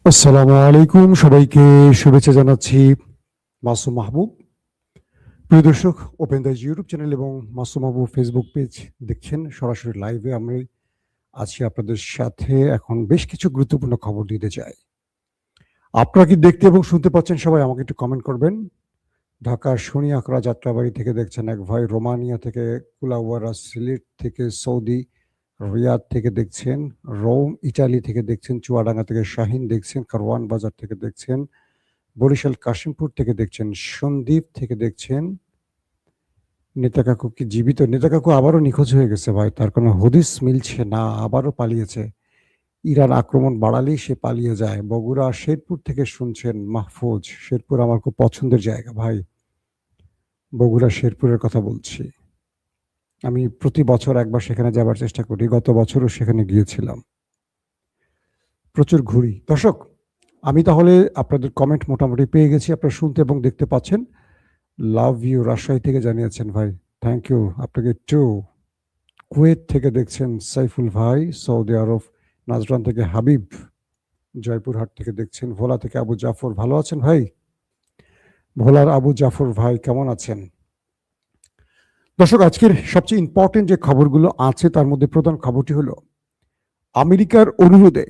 আসসালামু আলাইকুম, সবাইকে শুভেচ্ছা জানাচ্ছি। মাসুম মাহবুব। প্রিয় দর্শক, ওপেন দ্য ইউটিউব চ্যানেল এবং মাসুম মাহবুব ফেসবুক পেজ দেখছেন। সরাসরি লাইভে আমি আছি আপনাদের সাথে। এখন বেশ কিছু গুরুত্বপূর্ণ খবর দিতে চাই। আপনারা কি দেখতে এবং শুনতে পাচ্ছেন? সবাই আমাকে একটু কমেন্ট করবেন। ঢাকার শনিয়াকড়া যাত্রাবাড়ি থেকে দেখছেন এক ভাই, রোমানিয়া থেকে, কুলাউয়ারা সিলেট থেকে, সৌদি রিয়াদ থেকে দেখছেন, রোম ইটালি থেকে দেখছেন, চুয়াডাঙ্গা থেকে শাহিন দেখছেন, কারওয়ান বাজার থেকে দেখছেন, বরিশাল কাশিমপুর থেকে দেখছেন, সন্দ্বীপ থেকে দেখছেন। নেতা কাকু কি জীবিত? নেতা কাকু আবারও নিখোঁজ হয়ে গেছে ভাই, তার কোনো হদিস মিলছে না, আবারও পালিয়েছে। ইরান আক্রমণ বাড়ালেই সে পালিয়ে যায়। বগুড়া শেরপুর থেকে শুনছেন মাহফুজ। শেরপুর আমার খুব পছন্দের জায়গা ভাই, বগুড়া শেরপুরের কথা বলছি। আমি প্রতি বছর একবার সেখানে যাবার চেষ্টা করি, গত বছরও সেখানে গিয়েছিলাম, প্রচুর ঘুরি। দর্শক, আমি তাহলে আপনাদের কমেন্ট মোটামুটি পেয়ে গেছি, আপনারা শুনতে এবং দেখতে পাচ্ছেন। লাভ ইউ রাজশাহী থেকে জানিয়েছেন ভাই, থ্যাংক ইউ আপনাকে টু। কুয়েত থেকে দেখছেন সাইফুল ভাই, সৌদি আরব নাজরান থেকে হাবিব, জয়পুরহাট থেকে দেখছেন, ভোলা থেকে আবু জাফর। ভালো আছেন ভাই? ভোলার আবু জাফর ভাই কেমন আছেন? দর্শক, আজকের সবচেয়ে ইম্পর্টেন্ট যে খবরগুলো আছে তার মধ্যে প্রধান খবরটি হলো আমেরিকার অনুরোধে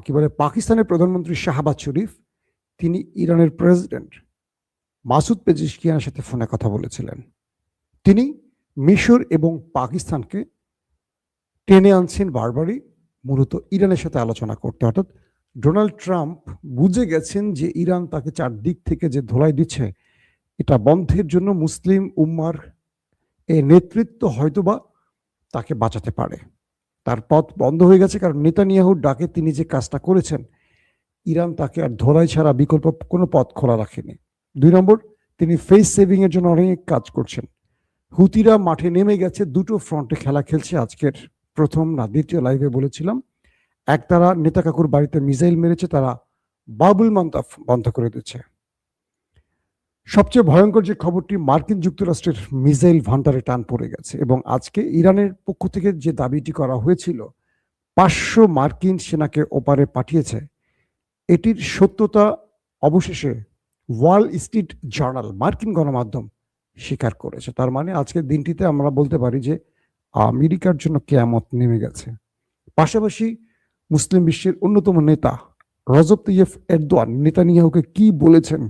কি বলে পাকিস্তানের প্রধানমন্ত্রী শাহবাজ শরীফ তিনি ইরানের প্রেসিডেন্ট মাসুদ পেজিশকিয়ানের সাথে ফোনে কথা বলেছিলেন। তিনি মিশর এবং পাকিস্তানকে টেনে আনছেন বারবারই, মূলত ইরানের সাথে আলোচনা করতে। অর্থাৎ ডোনাল্ড ট্রাম্প বুঝে গেছেন যে ইরান তাকে চারদিক থেকে যে ধোলাই দিচ্ছে, এটা বন্ধের জন্য মুসলিম উম্মার এ নেতৃত্ব হয়তোবা তাকে বাঁচাতে পারে। তার পথ বন্ধ হয়ে গেছে, কারণ নেতানিয়াহুর ডাকে তিনি যে কাজটা করেছেন, ইরান তাকে আর ধোলাই ছাড়া বিকল্প কোনো পথ খোলা রাখেনি। 2 নম্বর, তিনি ফেস সেভিং এর জন্য অনেক কাজ করছেন। হুতিরা মাঠে নেমে গেছে, দুটো ফ্রন্টে খেলা খেলছে। আজকের প্রথম না দ্বিতীয় লাইভে বলেছিলাম, এক তারা নেতা কাকুর বাড়িতে মিসাইল মেরেছে, তারা বাবুল মান্তাফ বন্ধ করে দিচ্ছে। সবচেয়ে ভয়ঙ্কর যে খবরটি, মার্কিন যুক্তরাষ্ট্রের মিসাইল ভান্ডারে টান পড়ে গেছে এবং আজকে ইরানের পক্ষ থেকে যে দাবিটি করা হয়েছিল 500 মার্কিন সেনাকে ওপারে পাঠিয়েছে, এটির সত্যতা অবশেষে ওয়াল স্ট্রিট জার্নাল, মার্কিন গণমাধ্যম স্বীকার করেছে। তার মানে আজকের দিনটিতে আমরা বলতে পারি যে আমেরিকার জন্য কিয়ামত নেমে গেছে। পাশাপাশি মুসলিম বিশ্বের অন্যতম নেতা রজব তাইয়্যিব এরদোয়ান নেতানিয়াহুকে কি বলেছেন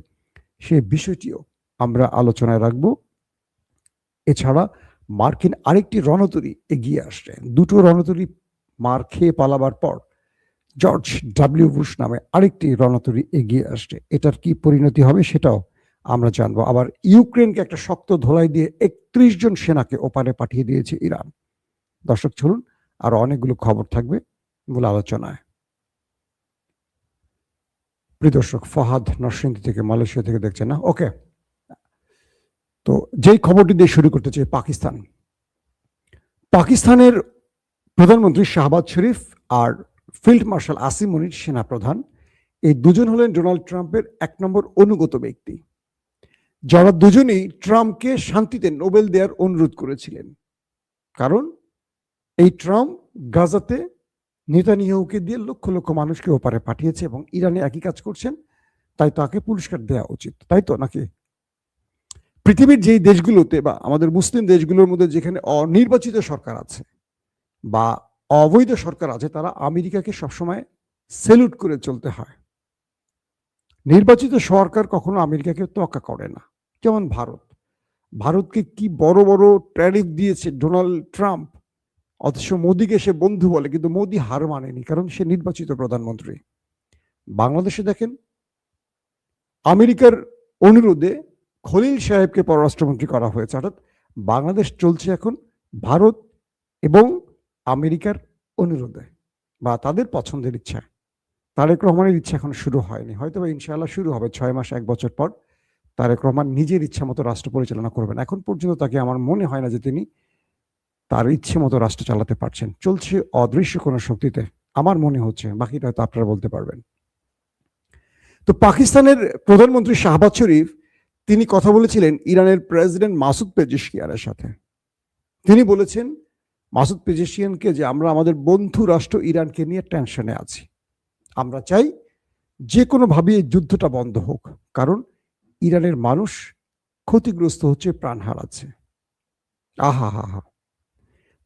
সে বিষয়টিও আমরা আলোচনায় রাখব। এছাড়া মার্কিন আরেকটি রণতরী এগিয়ে আসছে। দুটো রণতরী মার খেয়ে পালাবার পর জর্জ ডাব্লিউ বুশ নামে আরেকটি রণতরী এগিয়ে আসছে। এটার কি পরিণতি হবে সেটাও আমরা জানবো। আবার ইউক্রেনকে একটা শক্ত ধোলাই দিয়ে 31 জন সেনাকে ওপারে পাঠিয়ে দিয়েছে ইরান। দর্শক, চলুন আরো অনেকগুলো খবর থাকবে মূল আলোচনায়। প্রিয় দর্শক, ফহাদ নরসিংদী থেকে, মালয়েশিয়া থেকে দেখছেন না? ওকে, তো যেই খবরটি দিয়ে শুরু করতে চাই, পাকিস্তানের প্রধানমন্ত্রী শাহবাজ শরীফ আর ফিল্ড মার্শাল আসিম মনির সেনাপ্রধান, এই দুজন হলেন ডোনাল্ড ট্রাম্পের 1 নম্বর অনুগত ব্যক্তি, যারা দুজনেই ট্রাম্পকে শান্তিতে নোবেল দেওয়ার অনুরোধ করেছিলেন। কারণ এই ট্রাম্প গাজাতে নেতানিয়াহুকে দিয়ে লক্ষ লক্ষ মানুষকে ওপারে পাঠিয়েছে এবং ইরানে একই কাজ করছেন, তাই তাকে পুরস্কার দেওয়া উচিত, তাই তো নাকি? পৃথিবীর যেই দেশগুলোতে বা আমাদের মুসলিম দেশগুলোর মধ্যে যেখানে অনির্বাচিত সরকার আছে বা অবৈধ সরকার আছে, তারা আমেরিকাকে সবসময় সেলুট করে চলতে হয়। নির্বাচিত সরকার কখনো আমেরিকাকে তোয়াক্কা করে না। যেমন ভারতকে কি বড় বড় ট্যারিফ দিয়েছে ডোনাল্ড ট্রাম্প, অথচ মোদিকে সে বন্ধু বলে, কিন্তু মোদি হার মানেনি, কারণ সে নির্বাচিত প্রধানমন্ত্রী। বাংলাদেশে দেখেন, আমেরিকার অনুরোধে খলিল সাহেবকে পররাষ্ট্রমন্ত্রী করা হয়েছে। অর্থাৎ বাংলাদেশ চলছে এখন ভারত এবং আমেরিকার অনুরোধে বা তাদের পছন্দের ইচ্ছা। তারেক রহমানের ইচ্ছা এখন শুরু হয়নি, হয়তো বা ইনশাআল্লাহ শুরু হবে 6 মাস 1 বছর পর। তারেক রহমান নিজের ইচ্ছা মতো রাষ্ট্র পরিচালনা করবেন। এখন পর্যন্ত তাকে আমার মনে হয় না যে তিনি তার ইচ্ছে মতো রাষ্ট্র চালাতে পারছেন। চলছে অদৃশ্য কোনো শক্তিতে, আমার মনে হচ্ছে, বাকিটা হয়তো আপনারা বলতে পারবেন। তো পাকিস্তানের প্রধানমন্ত্রী শাহবাজ শরীফ তিনি কথা বলেছিলেন ইরানের প্রেসিডেন্ট মাসুদ পেজিশকিয়ানের সাথে। তিনি বলেছেন মাসুদ পেজিশকিয়ানকে যে আমরা আমাদের বন্ধু রাষ্ট্র ইরানকে নিয়ে টেনশনে আছি। আমরা চাই যে কোনোভাবে এই যুদ্ধটা বন্ধ হোক, কারণ ইরানের মানুষ ক্ষতিগ্রস্ত হচ্ছে, প্রাণ হারাচ্ছে। আহা হা হা।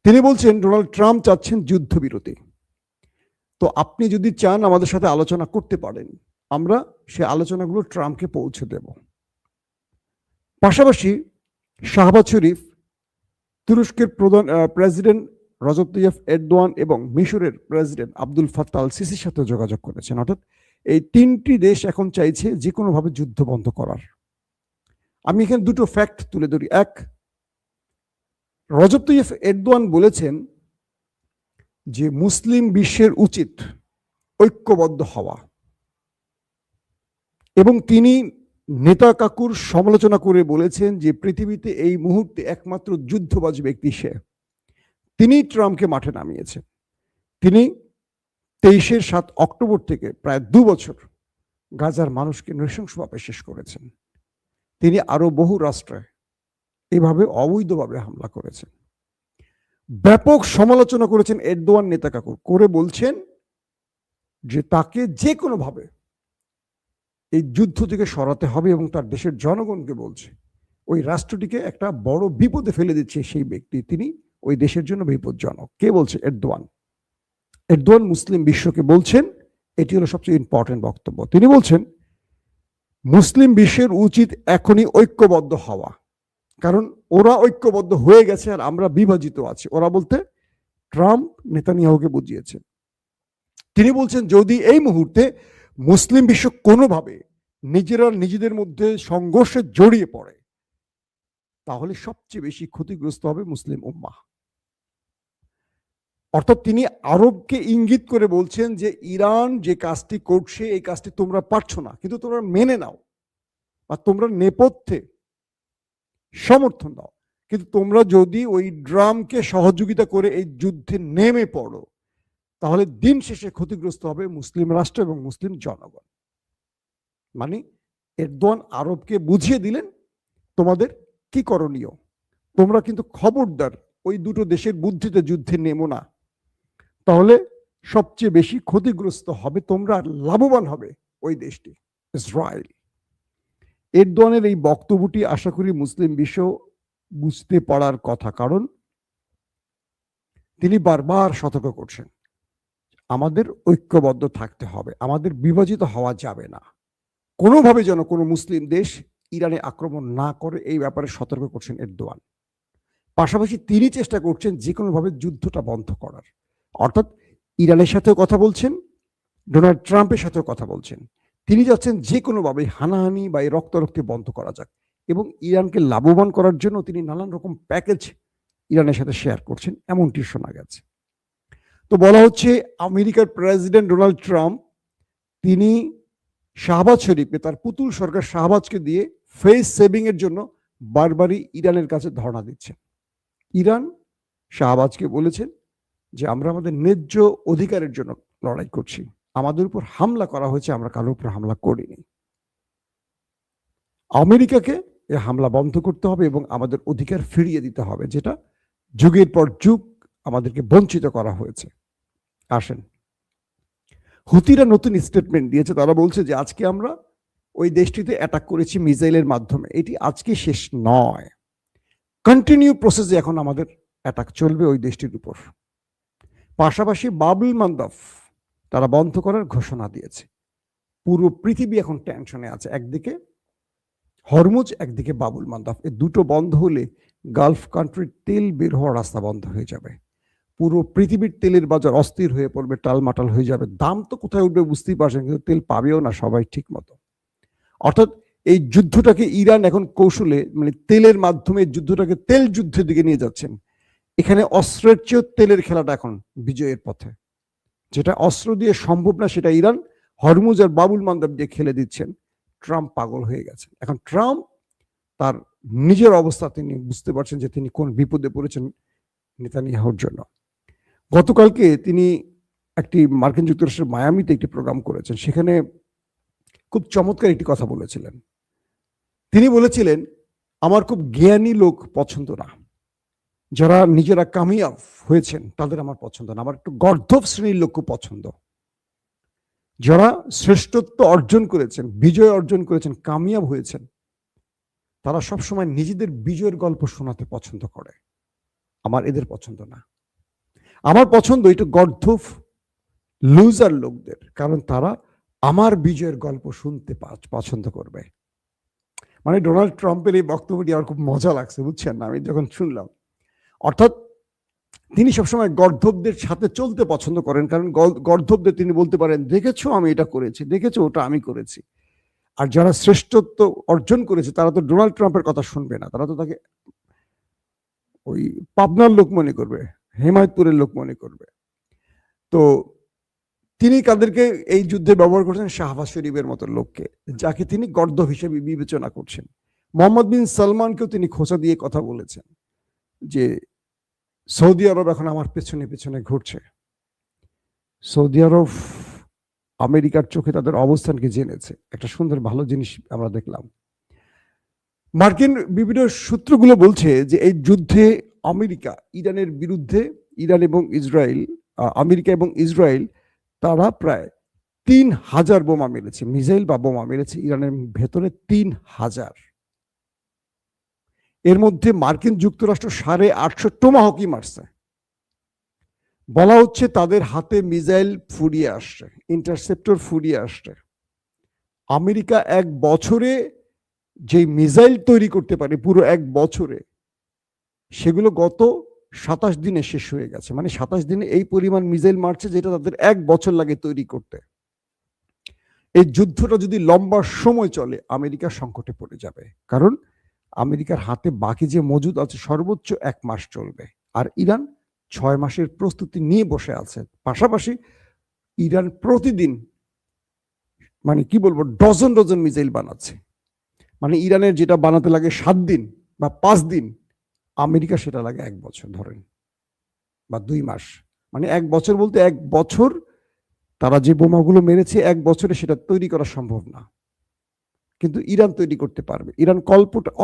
তিনি বলছেন ডোনাল্ড ট্রাম্প চাচ্ছেন যুদ্ধবিরতি। তো আপনি যদি চান আমাদের সাথে আলোচনা করতে পারেন, আমরা সে আলোচনাগুলো ট্রাম্পকে পৌঁছে দেব। পাশাপাশি শাহবাজ শরীফ তুরস্কের প্রধান প্রেসিডেন্ট রজব তাইয়্যিপ এরদোয়ান এবং মিশরের প্রেসিডেন্ট আব্দুল ফাত্তাহ আল সিসির সাথে যোগাযোগ করেছেন। অর্থাৎ এই তিনটি দেশ এখন চাইছে যে কোনোভাবে যুদ্ধ বন্ধ করার। আমি এখানে দুটো ফ্যাক্ট তুলে ধরি। এক, রজব তাইয়্যিপ এরদোয়ান বলেছেন যে মুসলিম বিশ্বের উচিত ঐক্যবদ্ধ হওয়া, এবং তিনি নেতা কাকুর সমালোচনা করে বলেছেন যে পৃথিবীতে এই মুহূর্তে একমাত্র যুদ্ধবাজ ব্যক্তি সে। তিনি ট্রাম্পকে মাঠে নামিয়েছেন। তিনি 23 অক্টোবর থেকে প্রায় 2 বছর গাজার মানুষকে নৃশংসভাবে শেষ করেছেন। তিনি আরো বহু রাষ্ট্রে এভাবে অবৈধভাবে হামলা করেছেন। ব্যাপক সমালোচনা করেছেন এরদোয়ান নেতা কাকু, করে বলছেন যে তাকে যে কোনোভাবে এই যুদ্ধ থেকে সরাতে হবে, এবং তার দেশের জনগণকে বলছে ওই রাষ্ট্রটিকে একটা বড় বিপদে ফেলে দিচ্ছে সেই ব্যক্তি, তিনি ওই দেশের জন্য বিপজ্জনক। কে বলছে? এরদোয়ান। এরদোয়ান মুসলিম বিশ্বকে বলছেন, এটি হলো সবচেয়ে ইম্পর্টেন্ট বক্তব্য। তিনি বলছেন মুসলিম বিশ্বের উচিত এখনই ঐক্যবদ্ধ হওয়া, কারণ ওরা ঐক্যবদ্ধ হয়ে গেছে আর আমরা বিভাজিত আছি। ওরা বলতে ট্রাম্প নেতানিয়াহুকে বুঝিয়েছেন। তিনি বলছেন যদি এই মুহূর্তে মুসলিম বিশ্ব কোনোভাবে নিজেরা নিজেদের মধ্যে সংঘর্ষে জড়িয়ে পড়ে, তাহলে সবচেয়ে বেশি ক্ষতিগ্রস্ত হবে মুসলিম উম্মাহ। অর্থাৎ তিনি আরবকে ইঙ্গিত করে বলছেন যে ইরান যে কাজটি করছে এই কাজটি তোমরা পারছো না, কিন্তু তোমরা মেনে নাও বা তোমরা নেপথ্যে সমর্থন দাও, কিন্তু তোমরা যদি ওই ড্রামকে সহযোগিতা করে এই যুদ্ধে নেমে পড়ো, তাহলে দিন শেষে ক্ষতিগ্রস্ত হবে মুসলিম রাষ্ট্র এবং মুসলিম জনগণ। মানে এরদোয়ান আরবকে বুঝিয়ে দিলেন তোমাদের কি করণীয়। তোমরা কিন্তু খবরদার ওই দুটো দেশের বুদ্ধিতে যুদ্ধে নেমো না, তাহলে সবচেয়ে বেশি ক্ষতিগ্রস্ত হবে তোমরা, আর লাভবান হবে ওই দেশটি, ইসরায়েল। এরদোয়ানের এই বক্তব্যটি আশা করি মুসলিম বিশ্ব বুঝতে পারার কথা, কারণ তিনি বারবার সতর্ক করছেন আমাদের ঐক্যবদ্ধ থাকতে হবে, আমাদের বিভাজিত হওয়া যাবে না, কোনোভাবে যেন কোনো মুসলিম দেশ ইরানে আক্রমণ না করে এই ব্যাপারে সতর্ক করছেন এরদোয়ান। পাশাপাশি তিনি চেষ্টা করছেন যে কোনোভাবে যুদ্ধটা বন্ধ করার। অর্থাৎ ইরানের সাথেও কথা বলছেন, ডোনাল্ড ট্রাম্পের সাথেও কথা বলছেন। তিনি যাচ্ছেন যে কোনোভাবে হানাহানি বা এই রক্তারক্তি বন্ধ করা যাক, এবং ইরানকে লাভবান করার জন্য তিনি নানান রকম প্যাকেজ ইরানের সাথে শেয়ার করছেন, এমনটি শোনা গেছে। তো বলা হচ্ছে আমেরিকার প্রেসিডেন্ট ডোনাল্ড ট্রাম্প তিনি শাহবাজ শরীফকে, তার পুতুল সরকার শাহবাজকে দিয়ে ফেস সেভিং এর জন্য বারবারই ইরানের কাছে ধর্ণা দিচ্ছেন। ইরান শাহবাজকে বলেছেন যে আমরা আমাদের ন্যায্য অধিকারের জন্য লড়াই করছি, আমাদের উপর হামলা করা হয়েছে, আমরা কারোর উপর হামলা করিনি। আমেরিকাকে এই হামলা বন্ধ করতে হবে এবং আমাদের অধিকার ফিরিয়ে দিতে হবে, যেটা যুগের পর যুগ আমাদেরকে বঞ্চিত করা হয়েছে। আসেন, হুতিরা নতুন স্টেটমেন্ট দিয়েছে। তারা বলছে যে আজকে আমরা ওই দেশটিতে অ্যাটাক করেছি মিসাইলের মাধ্যমে, এটি আজকে শেষ নয়, কন্টিনিউ প্রসেসে এখন আমাদের অ্যাটাক চলবে ওই দেশটির উপর। পাশাপাশি বাবুল মান্দাব তারা বন্ধ করার ঘোষণা দিয়েছে। পুরো পৃথিবী এখন টেনশনে আছে, একদিকে হরমুজ, একদিকে বাবুল মান্দাব। এই দুটো বন্ধ হলে গালফ কান্ট্রির তেল বের হওয়ার রাস্তা বন্ধ হয়ে যাবে, পুরো পৃথিবীর তেলের বাজার অস্থির হয়ে পড়বে, টালমাটাল হয়ে যাবে। দাম তো কোথায় উঠবে বুঝতেই পারছেন, কিন্তু তেল পাবেও না সবাই ঠিক মতো। অর্থাৎ এই যুদ্ধটাকে ইরান এখন কৌশলে, মানে তেলের মাধ্যমে যুদ্ধটাকে তেল যুদ্ধের দিকে নিয়ে যাচ্ছেন। এখানে অস্ত্রের চেয়েও তেলের খেলাটা এখন বিজয়ের পথে। যেটা অস্ত্র দিয়ে সম্ভব না সেটা ইরান হরমুজ আর বাবুল মান্দাব দিয়ে খেলে দিচ্ছেন। ট্রাম্প পাগল হয়ে গেছেন। এখন ট্রাম্প তার নিজের অবস্থা তিনি বুঝতে পারছেন যে তিনি কোন বিপদে পড়েছেন নেতানিয়াহুর জন্য। গতকালকে তিনি একটি মার্কিন যুক্তরাষ্ট্রের মায়ামিতে একটি প্রোগ্রাম করেছেন, সেখানে খুব চমৎকার একটি কথা বলেছিলেন। তিনি বলেছিলেন আমার খুব জ্ঞানী লোক পছন্দ না, যারা নিজেরা কামিয়াব হয়েছেন তাদের আমার পছন্দ না, আমার একটু গর্ধব শ্রেণীর লোক খুব পছন্দ, যারা শ্রেষ্ঠত্ব অর্জন করেছেন, বিজয় অর্জন করেছেন, কামিয়াব হয়েছেন, তারা সবসময় নিজেদের বিজয়ের গল্প শোনাতে পছন্দ করে। আমার এদের পছন্দ না। আমার পছন্দ একটু গর্ধব লুজার লোকদের, কারণ তারা আমার বিজয়ের গল্প শুনতে পছন্দ করবে। মানে ডোনাল্ড ট্রাম্পের এই বক্তব্যটি আমার খুব মজা লাগছে, বুঝছেন না, আমি যখন শুনলাম। অর্থাৎ তিনি সবসময় গর্ধবদের সাথে চলতে পছন্দ করেন, কারণ গর্ধবদের তিনি বলতে পারেন, দেখেছো আমি এটা করেছি, দেখেছো ওটা আমি করেছি। আর যারা শ্রেষ্ঠত্ব অর্জন করেছে তারা তো ডোনাল্ড ট্রাম্পের কথা শুনবে না, তারা তো তাকে ওই পাবনার লোক মনে করবে, হেমায়তপুরের লোক মনে করবে। তো তিনি কাদেরকে এই যুদ্ধে ব্যবহার করছেন? শাহবাজ শরীফের মতো লোককে, যাকে তিনি গর্দভ হিসেবে বিবেচনা করছেন। মোহাম্মদ বিন সালমানকেও তিনি খোঁচা দিয়ে কথা বলেছেন যে সৌদি আরব এখন আমার পেছনে পেছনে ঘুরছে। সৌদি আরব আমেরিকার চোখে তাদের অবস্থানকে জেনেছে। একটা সুন্দর ভালো জিনিস আমরা দেখলাম। মার্কিন বিভিন্ন সূত্রগুলো বলছে যে এই যুদ্ধে আমেরিকা ইরানের বিরুদ্ধে, ইরান এবং ইসরায়েল, আমেরিকা এবং ইসরায়েল, তারা প্রায় ৩,০০০ বোমা মেরেছে, মিসাইল বা বোমা মেরেছে ইরানের ভেতরে ৩,০০০। এর মধ্যে মার্কিন যুক্তরাষ্ট্র ৮৫০ টোমাহকই মারছে। বলা হচ্ছে তাদের হাতে মিসাইল ফুরিয়ে আসছে, ইন্টারসেপ্টর ফুরিয়ে আসছে। আমেরিকা এক বছরে যে মিসাইল তৈরি করতে পারে, পুরো এক বছরে, সেগুলো গত ২৭ দিনে শেষ হয়ে গেছে। মানে ২৭ দিনে এই পরিমাণ মিসাইল মারছে, যেটা তাদের এক বছর লাগে তৈরি করতে। এই যুদ্ধটা যদি লম্বা সময় চলে, আমেরিকা সংকটে পড়ে যাবে, কারণ আমেরিকার হাতে বাকি যে মজুদ আছে সর্বোচ্চ ১ মাস চলবে, আর ইরান ৬ মাসের প্রস্তুতি নিয়ে বসে আছে। পাশাপাশি ইরান প্রতিদিন, মানে কি বলবো, ডজন ডজন মিসাইল বানাচ্ছে। মানে ইরানের যেটা বানাতে লাগে ৭ দিন বা ৫ দিন, আমেরিকা সেটা লাগে ১ বছর ধরেন, বা ২ মাস। মানে ১ বছর বলতে ১ বছর তারা যে বোমাগুলো মেরেছে ১ বছরে সেটা তৈরি করা সম্ভব না, কিন্তু ইরান তৈরি করতে পারবে। ইরান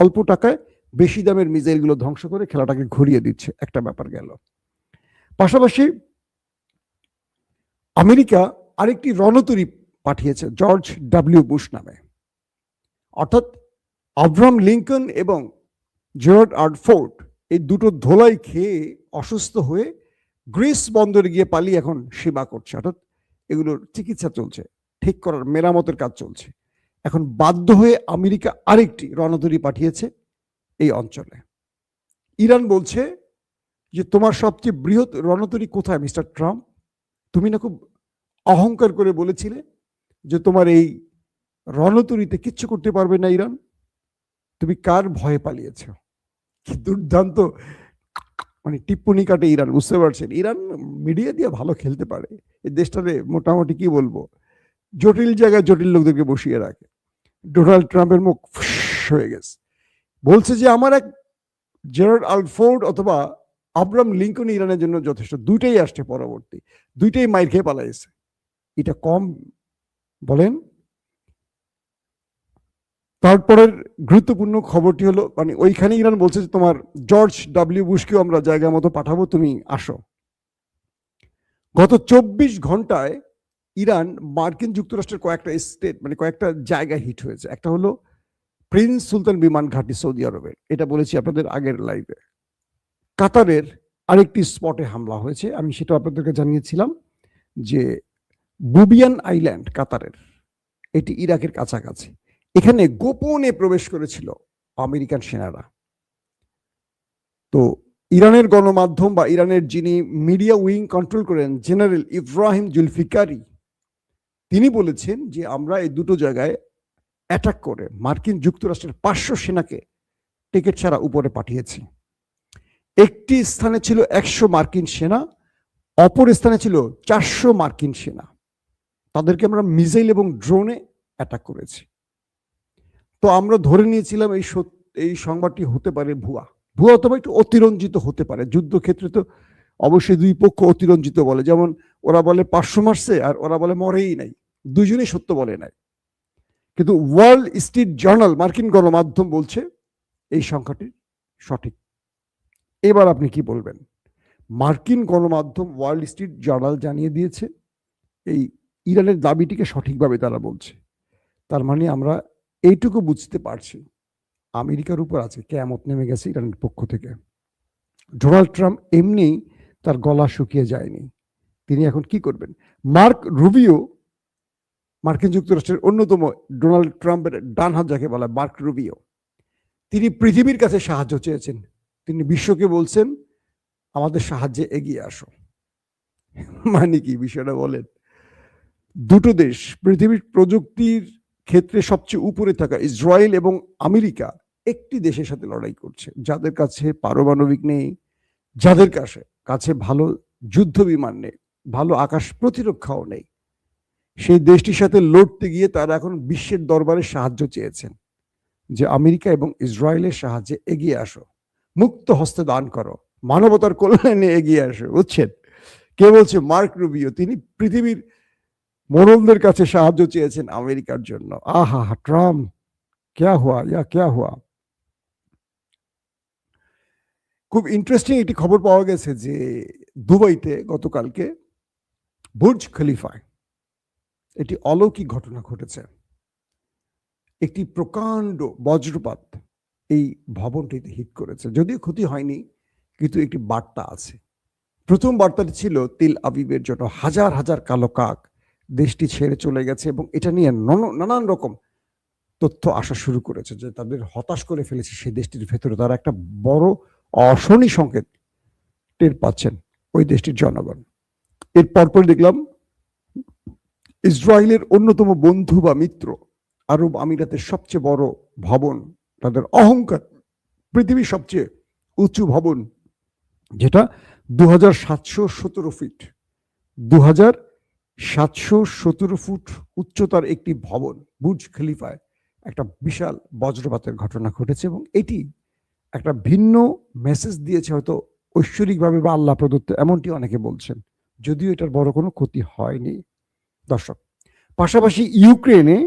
অল্প টাকায় বেশি দামের মিসাইলগুলো ধ্বংস করে খেলাটাকে ঘুরিয়ে দিচ্ছে। একটা ব্যাপার গেল। পাশাপাশি আমেরিকা আরেকটি রণতরী পাঠিয়েছে জর্জ ডব্লিউ বুশ নামে। অর্থাৎ আব্রাহাম লিঙ্কন এবং জেরার্ড আর ফোর্ড এই দুটো ধোলাই খেয়ে অসুস্থ হয়ে গ্রিস বন্দরে গিয়ে পালিয়ে এখন সেবা করছে। অর্থাৎ এগুলোর চিকিৎসা চলছে, ঠিক করার মেরামতের কাজ চলছে। এখন বাধ্য হয়ে আমেরিকা আরেকটি রণতরী পাঠিয়েছে এই অঞ্চলে। ইরান বলছে যে তোমার সবচেয়ে বৃহৎ রণতরী কোথায় মিস্টার ট্রাম্প? তুমি না খুব অহংকার করে বলেছিলে যে তোমার এই রণতরীতে কিচ্ছু করতে পারবে না ইরান, তুমি কার ভয়ে পালিয়েছ? কি দুর্দান্ত মানে টিপ্পনি কাটে ইরান, বুঝতে পারছেন? ইরান মিডিয়া দিয়ে ভালো খেলতে পারে। এই দেশটাতে মোটামুটি কি বলবো, জটিল জায়গায় জটিল লোকদেরকে বসিয়ে রাখে। ডোনাল্ড ট্রাম্পের মুখ হয়ে গেছে, বলছে যে আমার এক জেরার্ড আলফোর্ড অথবা আব্রাহাম লিঙ্কন ইরানের জন্য যথেষ্ট। দুইটাই আসছে পরবর্তী, দুইটাই মাইর খেয়ে পালাইছে। এটা কম বলেন? তারপরের গুরুত্বপূর্ণ খবরটি হলো, মানে ওইখানে ইরান বলছে যে তোমার জর্জ ডব্লিউ বুশকেও আমরা জায়গা মতো পাঠাবো, তুমি আসো। গত ২৪ ঘন্টায় ইরান মার্কিন যুক্তরাষ্ট্রের কয়েকটা স্টেট, মানে কয়েকটা জায়গায় হিট হয়েছে। একটা হলো প্রিন্স সুলতান বিমান ঘাঁটি সৌদি আরবের, এটা বলেছি আপনাদের আগের লাইভে। কাতারের আরেকটি স্পটে হামলা হয়েছে, আমি সেটা আপনাদেরকে জানিয়েছিলাম যে বুবিয়ান আইল্যান্ড কাতারের, এটি ইরাকের কাছাকাছি। এখানে গোপনে প্রবেশ করেছিল আমেরিকান সেনারা। তো ইরানের গণমাধ্যম বা ইরানের যিনি মিডিয়া উইং কন্ট্রোল করেন, জেনারেল ইব্রাহিম জুলফিকারি, তিনি বলেছেন যে আমরা এই দুটো জায়গায় অ্যাটাক করে মার্কিন যুক্তরাষ্ট্রের ৫০০ সেনাকে টিকিট ছাড়া উপরে পাঠিয়েছি। একটি স্থানে ছিল ১০০ মার্কিন সেনা, অপর স্থানে ছিল ৪০০ মার্কিন সেনা। তাদেরকে আমরা মিসাইল এবং ড্রোনে অ্যাটাক করেছি। তো আমরা ধরে নিয়েছিলাম এই সংবাদটি হতে পারে ভুয়া অথবা একটু অতিরঞ্জিত হতে পারে। যুদ্ধক্ষেত্রে তো অবশ্যই দুই পক্ষ অতিরঞ্জিত বলে, যেমন ওরা বলে ৫০০ মারছে আর ওরা বলে মরেই নাই, দুজনেই সত্য বলে নাই। কিন্তু ওয়ার্ল্ড স্ট্রিট জার্নাল, মার্কিন গণমাধ্যম, বলছে এই সংখ্যাটি সঠিক। এবার আপনি কি বলবেন? মার্কিন গণমাধ্যম ওয়ার্ল্ড স্ট্রিট জার্নাল জানিয়ে দিয়েছে এই ইরানের দাবিটিকে সঠিকভাবে তারা বলছে। তার মানে আমরা এইটুকু বুঝতে পারছি, আমেরিকার উপর আছে কিয়ামত নেমে গেছে ইরানের পক্ষ থেকে। ডোনাল্ড ট্রাম্প এমনি তার গলা শুকিয়ে যায়নি। তিনি এখন কি করবেন? মার্ক রুবিও, মার্কিন যুক্তরাষ্ট্রের অন্যতম ডোনাল্ড ট্রাম্পের ডান হাত যাকে বলা, মার্ক রুবিও, তিনি পৃথিবীর কাছে সাহায্য চেয়েছেন। তিনি বিশ্বকে বলছেন আমাদের সাহায্যে এগিয়ে আসো। মানে কি বিষয়টা বলেন? দুটো দেশ, পৃথিবীর প্রযুক্তির ক্ষেত্রে সবচেয়ে উপরে থাকা ইসরায়েল এবং আমেরিকা একটি দেশের সাথে লড়াই করছে, যাদের কাছে পারমাণবিক নেই, যাদের কাছে ভালো যুদ্ধ বিমান নেই, ভালো আকাশ প্রতিরক্ষাও নেই। সেই দেশটির সাথে লড়তে গিয়ে তারা এখন বিশ্বের দরবারে সাহায্য চেয়েছেন যে আমেরিকা এবং ইসরায়েলের সাহায্যে এগিয়ে আসো, মুক্ত হস্তে দান করো, মানবতার কল্যাণে এগিয়ে আসো। বুঝছেন? কে বলছে? Mark Rubio. তিনি পৃথিবীর মোড়লদের কাছে সাহায্য চেয়েছেন আমেরিকার জন্য। আহা, ট্রাম্প ক্যা হুয়া, ক্যা হুয়া। খুব ইন্টারেস্টিং একটি খবর পাওয়া গেছে যে দুবাইতে গতকালকে বুর্জ খলিফায় একটি অলৌকিক ঘটনা ঘটেছে। একটি প্রকাণ্ড বজ্রপাত এই ভবনটিতে হিট করেছে। যদিও ক্ষতি হয়নি, কিন্তু একটি বার্তা আছে। প্রথম বার্তাটি ছিল তেল আবিবের জন্য হাজার হাজার কালো কাক দেশটি ছেড়ে চলে গেছে, এবং এটা নিয়ে নানান রকম তথ্য আসা শুরু করেছে যে তাদের হতাশ করে ফেলেছে সেই দেশটির ভেতরে। তারা একটা বড় অশনি সংকেত টের পাচ্ছেন ওই দেশটির জনগণ। এর পরপর দেখলাম ইসরায়েলের অন্যতম বন্ধু বা মিত্র আরব আমিরাতের সবচেয়ে বড় ভবন, তাদের অহংকার, পৃথিবীর সবচেয়ে উঁচু ভবন, যেটা 2717 ফিট, 2717 ফুট উচ্চতার একটি ভবন বুর্জ খলিফায় একটা বিশাল বজ্রপাতের ঘটনা ঘটেছে। এবং এটি একটা ভিন্ন মেসেজ দিয়েছে, হয়তো ঐশ্বরিকভাবে বা আল্লাহ প্রদত্ত, এমনটি অনেকে বলছেন, যদিও এটার বড় কোনো ক্ষতি হয়নি। দর্শক, পাশাপাশি ইউক্রেনে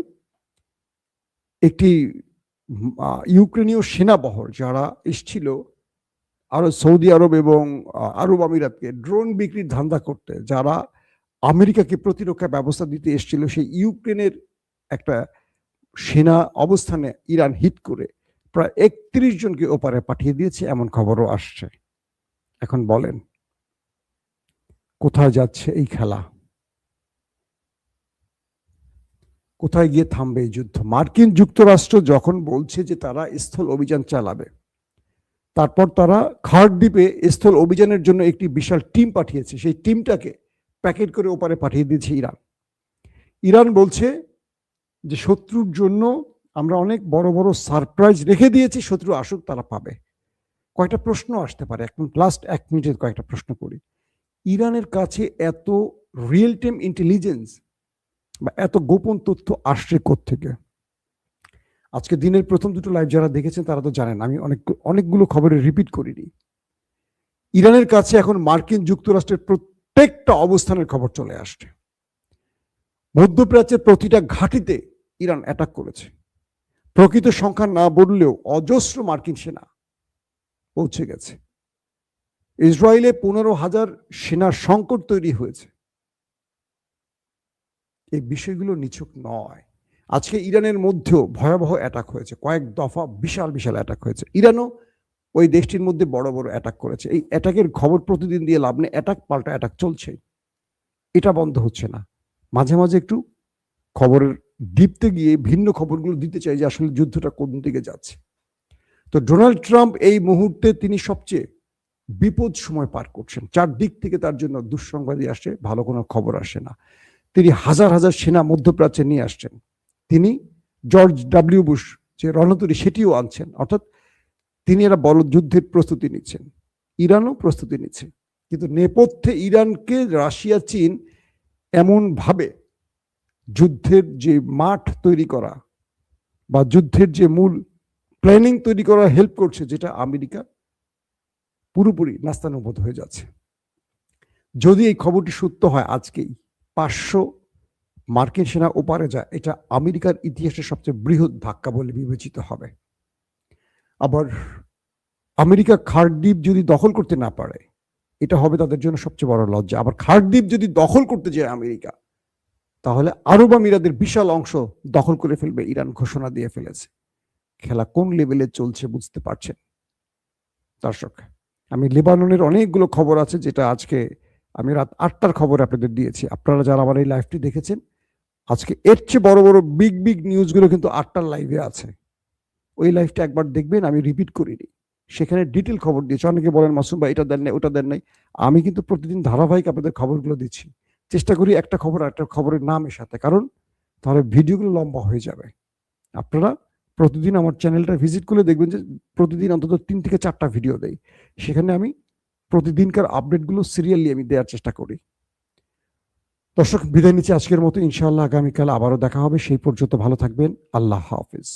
একটি ইউক্রেনীয় সেনাবহর যারা এসছিল আরো সৌদি আরব এবং আরব আমিরাতকে ড্রোন বিক্রির ধান্দা করতে, যারা আমেরিকাকে প্রতিরক্ষা ব্যবস্থা দিতে এসেছিল, সেই ইউক্রেনের একটা সেনা অবস্থানে ইরান হিট করে প্রায় 31 জনকে ওপারে পাঠিয়ে দিয়েছে, এমন খবরও আসছে। এখন বলেন কোথায় যাচ্ছে এই খেলা? কোথায় গিয়ে থামবে এই যুদ্ধ? মার্কিন যুক্তরাষ্ট্র যখন বলছে যে তারা স্থল অভিযান চালাবে, তারপর তারা খার্ড দ্বীপে স্থল অভিযানের জন্য একটি বিশাল টিম পাঠিয়েছে। সেই টিমটাকে প্যাকেট করে ওপারে পাঠিয়ে দিয়েছে ইরান। ইরান বলছে যে শত্রুর জন্য আমরা অনেক বড় বড় সারপ্রাইজ রেখে দিয়েছি, শত্রু আসুক তারা পাবে। কয়েকটা প্রশ্ন আসতে পারে, এখন লাস্ট 1 মিনিটের কয়েকটা প্রশ্ন করি। ইরানের কাছে এত রিয়েল টাইম ইন্টেলিজেন্স বা এত গোপন তথ্য আসছে কোত্থেকে? আজকে দিনের প্রথম দুটো লাইভ যারা দেখেছেন তারা তো জানেন, আমি অনেকগুলো খবরে রিপিট করিনি। ইরানের কাছে এখন মার্কিন যুক্তরাষ্ট্রের প্রত্যেকটা অবস্থানের খবর চলে আসছে। মধ্যপ্রাচ্যের প্রতিটা ঘাঁটিতে ইরান অ্যাটাক করেছে। প্রকৃত সংখ্যা না বললেও অজস্র মার্কিন সেনা পৌঁছে গেছে। ইসরায়েলে 15,000 সেনার সংকট তৈরি হয়েছে। এই বিষয়গুলো নিছক নয়। আজকে ইরানের মধ্যেও ভয়াবহ অ্যাটাক হয়েছে, কয়েক দফা বিশাল বিশাল অ্যাটাক হয়েছে। ইরানও ওই দেশটির মধ্যে বড় বড় অ্যাটাক করেছে। এই অ্যাটাকের খবর প্রতিদিন দিয়ে লাভ নেই, অ্যাটাক পাল্টা অ্যাটাক চলছে, এটা বন্ধ হচ্ছে না। মাঝে মাঝে একটু খবরের ডিপতে গিয়ে ভিন্ন খবরগুলো দিতে চাই যে আসলে যুদ্ধটা কোন দিকে যাচ্ছে। তো ডোনাল্ড ট্রাম্প এই মুহূর্তে তিনি সবচেয়ে বিপদ সময় পার করছেন। চারদিক থেকে তার জন্য দুঃসংবাদই আসে, ভালো কোনো খবর আসে না। তিনি হাজার হাজার সেনা মধ্যপ্রাচ্যে নিয়ে আসছেন। তিনি জর্জ ডাব্লিউ বুশ যে রণতরী সেটিও আনছেন, অর্থাৎ তিনি এরা বড় যুদ্ধের প্রস্তুতি নিচ্ছেন। ইরানও প্রস্তুতি নিচ্ছে, কিন্তু নেপথ্যে ইরানকে রাশিয়া, চীন এমন ভাবে যুদ্ধের যে মাঠ তৈরি করা বা যুদ্ধের যে মূল প্ল্যানিং তৈরি করা হেল্প করছে, যেটা আমেরিকা পুরোপুরি নাস্তানুবোধ হয়ে যাচ্ছে। যদি এই খবরটি সত্য হয়, আজকেই 500 মার্কিন সেনা ওপারে যায়, এটা আমেরিকার ইতিহাসের সবচেয়ে বৃহৎ ধাক্কা বলে বিবেচিত হবে। আবার আমেরিকা খার্ড দ্বীপ যদি দখল করতে না পারে, এটা হবে তাদের জন্য সবচেয়ে বড় লজ্জা। আবার খার্ড দ্বীপ যদি দখল করতে যায় আমেরিকা, তাহলে আরব আমিরাতের বিশাল অংশ দখল করে ফেলবে ইরান ঘোষণা দিয়ে ফেলেছে। খেলা কোন লেভেলে চলছে বুঝতে পারছেন দর্শক। আমি লেবাননের অনেকগুলো খবর আছে, যেটা আজকে আমি রাত 8টার খবর আপনাদের দিয়েছি। আপনারা যারা আমার এই লাইভটি দেখেছেন, আজকে এর চেয়ে বড় বড় বিগ বিগ নিউজগুলো কিন্তু 8টার লাইভে আছে। ওই লাইভটা একবার দেখবেন, আমি রিপিট করিনি, সেখানে ডিটেল খবর দিয়েছি। অনেকে বলেন মাসুম ভাই এটা দেন নাই ওটা দেন নাই, আমি কিন্তু প্রতিদিন ধারাবাহিক আপনাদের খবরগুলো দিচ্ছি। চেষ্টা করি একটা খবর একটা খবরের নাম সাথে, কারণ তাহলে ভিডিওগুলো লম্বা হয়ে যাবে। আপনারা প্রতিদিন আমার চ্যানেলটা ভিজিট করে দেখবেন যে প্রতিদিন অন্তত 3 থেকে 4টা ভিডিও দেই, সেখানে আমি প্রতিদিনকার আপডেটগুলো সিরিয়ালি আমি দেওয়ার চেষ্টা করি। দর্শক বিদায় নিচ্ছি আজকের মতো, ইনশাআল্লাহ আগামীকাল আবারও দেখা হবে। সেই পর্যন্ত ভালো থাকবেন, আল্লাহ হাফিজ।